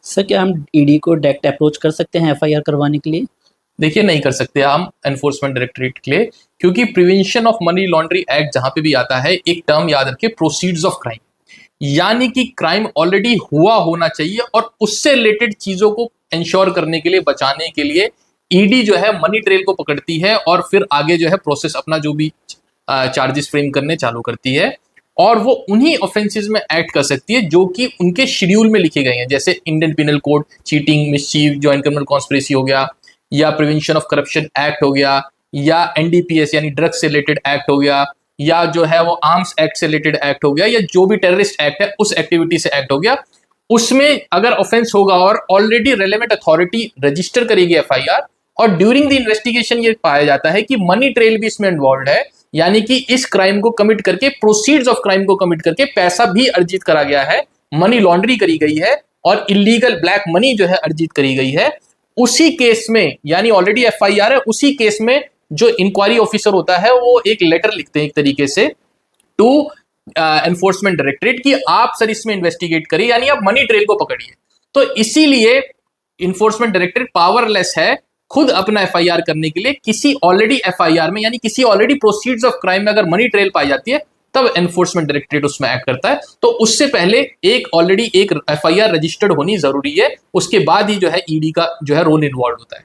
Sir क्या हम ED को डायरेक्ट अप्रोच कर सकते हैं एफआईआर करवाने के लिए? देखिए, नहीं कर सकते हम एनफोर्समेंट डायरेक्टरेट के लिए, क्योंकि prevention of money laundering act जहां पे भी आता है, एक टर्म याद रखिए, प्रोसीड्स ऑफ क्राइम, यानी कि क्राइम ऑलरेडी हुआ होना चाहिए और उससे रिलेटेड चीजों को इंश्योर करने के लिए, बचाने के लिए ईडी जो है मनी ट्रेल को पकड़ती है और फिर आगे जो है प्रोसेस अपना जो भी चार्जेस फ्रेम करने चालू करती है। और वो उन्हीं ऑफेंसेस में एक्ट कर सकती है जो कि उनके शेड्यूल में लिखे गए हैं, जैसे Indian penal code, cheating, mischief, joint criminal conspiracy हो गया, या प्रिवेंशन ऑफ करप्शन एक्ट हो गया, या एनडीपीएस यानी ड्रग्स से रिलेटेड एक्ट हो गया, या जो है वो आर्म्स एक्ट से रिलेटेड एक्ट हो गया, या जो भी टेररिस्ट एक्ट है उस एक्टिविटी से एक्ट हो गया। उसमें अगर ऑफेंस होगा और ऑलरेडी रेलेवेंट अथॉरिटी रजिस्टर करेगी एफआईआर, और ड्यूरिंग द इन्वेस्टिगेशन ये पाया जाता है कि मनी ट्रेल भी इसमें इन्वॉल्व है, यानी कि इस क्राइम को कमिट करके, प्रोसीड्स ऑफ क्राइम को कमिट करके पैसा भी अर्जित करा गया है, मनी लॉन्ड्री करी गई है और इलीगल ब्लैक मनी जो है अर्जित करी गई है, उसी केस में, यानी ऑलरेडी एफआईआर है, उसी केस में जो इंक्वायरी ऑफिसर होता है वो एक लेटर लिखते हैं एक तरीके से टू एनफोर्समेंट डायरेक्टरेट कि आप सर इसमें इन्वेस्टिगेट करिए, यानी आप मनी ट्रेल को पकड़िए। तो इसीलिए इन्फोर्समेंट डायरेक्टरेट पावरलेस है खुद अपना एफआईआर करने के लिए। किसी ऑलरेडी एफआईआर में, यानी किसी ऑलरेडी प्रोसीड्स ऑफ क्राइम में अगर मनी ट्रेल पाई जाती है, तब एनफोर्समेंट डायरेक्टरेट उसमें एक्ट करता है। तो उससे पहले एक ऑलरेडी एक एफआईआर रजिस्टर्ड होनी जरूरी है, उसके बाद ही जो है ईडी का जो है रोल इन्वॉल्व होता है।